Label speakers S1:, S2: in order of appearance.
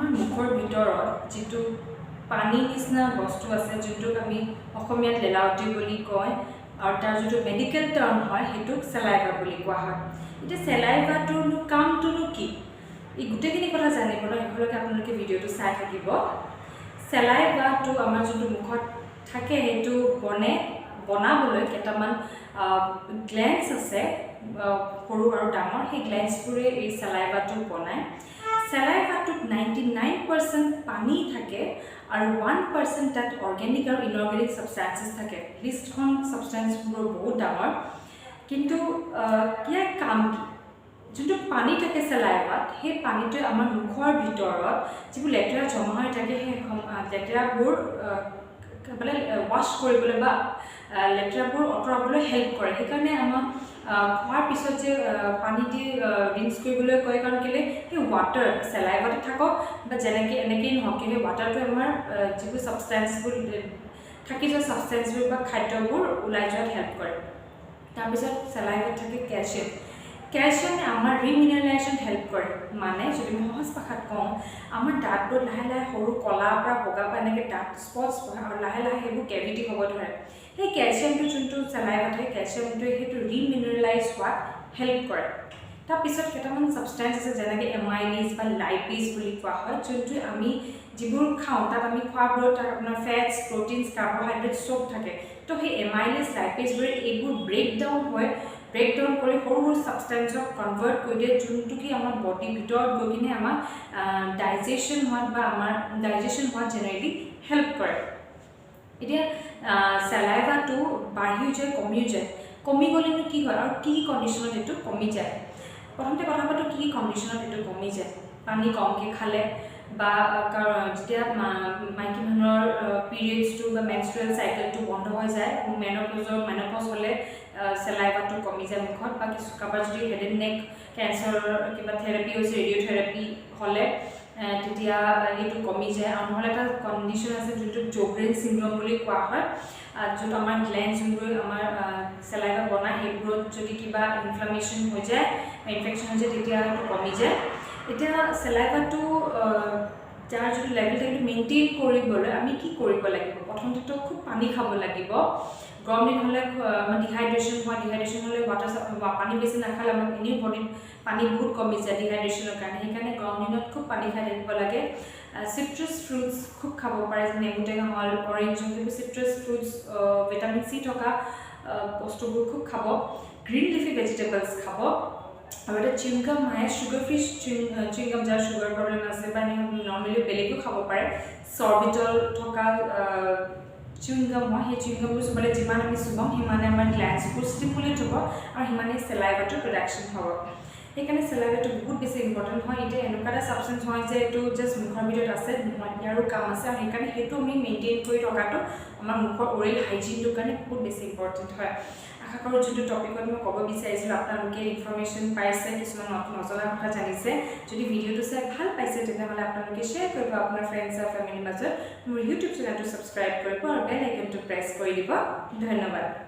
S1: আমাৰ মুখৰ ভিতৰত যিটো পানী নিচিনা বস্তু আছে যোনটোক আমি অসমীয়াত লেলাৱতী বুলি কয় আৰু তাৰ যিটো মেডিকেল টাৰ্ম হয় সেইটোক চেলাইভা বুলি কোৱা হয়। এতিয়া চেলাইভাটোৰ কামটোনো কি এই গোটেইখিনি কথা জানিবলৈ শেষলৈকে আপোনালোকে ভিডিঅ'টো চাই থাকিব। চেলাইভাটো আমাৰ যোনটো মুখত থাকে সেইটো বনাবলৈ কেইটামান গ্লেন্স আছে সৰু আৰু ডাঙৰ, সেই গ্লেন্সবোৰে এই চেলাইভাটো বনায়। চেলাইভাটোত 99% পানী থাকে আৰু 1% তাত অৰ্গেনিক আৰু ইনঅৰ্গেনিক ছাবষ্টেন্সেছ থাকে। লিষ্টখন ছাবষ্টেন্সবোৰ বহুত ডাঙৰ, কিন্তু ইয়াৰ কাম কি? যোনটো পানী থাকে চেলাইভাত, সেই পানীটোৱে আমাৰ মুখৰ ভিতৰত যিবোৰ লেতেৰা জমা হৈ থাকে সেই লেতেৰাবোৰ মানে ৱাশ্ব কৰিবলৈ বা লেতেৰাবোৰ আঁতৰাবলৈ হেল্প কৰে। সেইকাৰণে আমাক খোৱাৰ পিছত যে পানী দি ৰিন্স কৰিবলৈ কয়, কাৰণ কেলৈ সেই ৱাটাৰ চেলাইভাতে থাকক বা এনেকেই নহওক, সেই ৱাটাৰটোৱে আমাৰ যিবোৰ ছাবষ্টেন্সবোৰ থাকি যোৱা ছাবষ্টেন্সবোৰ বা খাদ্যবোৰ ওলাই যোৱাত হেল্প কৰে। তাৰপিছত চেলাইভাত থাকে কেলছিয়াম। কেলছিয়ামে আমাৰ ৰিমিনাৰেলাইজেশ্যন হেল্প কৰে। মানে যদি মই সহজ ভাষাত কওঁ, আমাৰ দাঁতবোৰ লাহে লাহে সৰু কলাৰ পৰা বগা পৰা এনেকৈ দাঁত স্পটছ বহে আৰু লাহে লাহে সেইবোৰ কেভিটি হ'ব ধৰে। সেই কেলছিয়ামটো যোনটো চেলাইভাত থাকে, কেলছিয়ামটোৱে সেইটো ৰিমিনাৰেলাইজ হোৱাত হেল্প কৰে। তাৰপিছত কেইটামান ছাবষ্টেন্স আছে যেনেকৈ এমাইলিজ বা লাইপিজ বুলি কোৱা হয়, যোনটোৱে আমি যিবোৰ খাওঁ তাত আমি খোৱাবোৰত তাত আপোনাৰ ফেটছ, প্ৰটিনছ, কাৰ্বহাইড্ৰেট চব থাকে। তো সেই এমাইলিজ লাইপিজবোৰে এইবোৰ ব্ৰেকডাউন কৰি সৰু সৰু ছাবষ্টেন্সক কনভাৰ্ট কৰি দিয়ে, যোনটো কি আমাৰ বডিৰ ভিতৰত গৈ কিনে আমাক ডাইজেশ্যন হোৱাত জেনেৰেলি হেল্প কৰে। এতিয়া চেলাইভাটো বাঢ়িও যায় কমিও যায়। কমি গ'লেনো কি হয় আৰু কি কণ্ডিশ্যনত এইটো কমি যায়? প্ৰথমতে কথা পাতোঁ কি কণ্ডিশ্যনত এইটো কমি যায়। পানী কমকৈ খালে বা যেতিয়া মাইকী মানুহৰ পিৰিয়ডছটো বা মেনষ্ট্ৰুৱেল চাইকেলটো বন্ধ হৈ যায়, মেনপজ হ'লে চেলাইভাটো কমি যায় মুখত, বা কাৰোবাৰ যদি হেড এণ্ড নেক কেঞ্চাৰৰ কিবা থেৰাপি হৈছে, ৰেডিঅ'থেৰাপি হ'লে তেতিয়া এইটো কমি যায়। আৰু নহ'লে এটা কণ্ডিশ্যন আছে যোনটো জোগ্ৰেন চিণ্ড্ৰম বুলি কোৱা হয়, য'ত আমাৰ গ্লেন্স যোনবোৰ আমাৰ চেলাইভা বনায় সেইবোৰত যদি কিবা ইনফ্লামেশ্যন হৈ যায় বা ইনফেকশ্যন হৈ যায় তেতিয়া এইটো কমি যায়। এতিয়া চেলাইভাটো যাৰ যিটো লেভেল সেইটো মেইনটেইন কৰিবলৈ আমি কি কৰিব লাগিব? প্ৰথমতেতো খুব পানী খাব লাগিব। গৰম দিন হ'লে ডিহাইড্ৰেশ্যন হ'লে পানী বেছি নাখালে আমাৰ এনেও বডিত পানী বহুত কমি যায় ডিহাইড্ৰেশ্যনৰ কাৰণে। সেইকাৰণে গৰম দিনত খুব পানী খাই থাকিব লাগে। চিট্ৰাছ ফ্ৰুটছ খুব খাব পাৰে, যেনে নেমু টেঙা হ'ল, অৰেঞ্জ হ'ল, সেইবোৰ চিট্ৰাছ ফ্ৰুটছ ভিটামিন চি থকা বস্তুবোৰ খুব খাব। গ্ৰীণ লিফি ভেজিটেবলছ খাব। আৰু এটা চুইংগাম চুগাৰ ফ্ৰী চুইংগাম, যাৰ চুগাৰ প্ৰব্লেম আছে বা নৰ্মেলি বেলেগো খাব পাৰে, চৰ্বিটল থকা চুইংগাম হয়। সেই চুইংগামবোৰ চুবলৈ যিমান আমি চুবাম সিমানে আমাৰ গ্লেন্সবোৰ ষ্টিমুলেট হ'ব আৰু সিমানে চেলাইভাটোৰ প্ৰডাকশ্যন হ'ব। সেইকাৰণে চেলাইভাটো বহুত বেছি ইম্পৰ্টেণ্ট হয়। এতিয়া এনেকুৱা এটা ছাবষ্টেন্স হয় যে এইটো জাষ্ট মুখৰ ভিতৰত আছে, ইয়াৰো কাম আছে, আৰু সেইকাৰণে সেইটো আমি মেইনটেইন কৰি থকাটো আমাৰ মুখৰ অৰেল হাইজিনটোৰ কাৰণে বহুত বেছি ইম্পৰ্টেণ্ট হয়। আশা কৰোঁ যোনটো টপিকত মই ক'ব বিচাৰিছিলোঁ আপোনালোকে ইনফৰ্মেশ্যন পাইছে, কিছুমান নজনা কথা জানিছে। যদি ভিডিঅ'টো চাই ভাল পাইছে তেনেহ'লে আপোনালোকে শ্বেয়াৰ কৰিব আপোনাৰ ফ্ৰেণ্ডছ আৰু ফেমিলিৰ মাজত। মোৰ ইউটিউব চেনেলটো ছাবস্ক্ৰাইব কৰিব আৰু বেল আইকনটো প্ৰেছ কৰি দিব। ধন্যবাদ।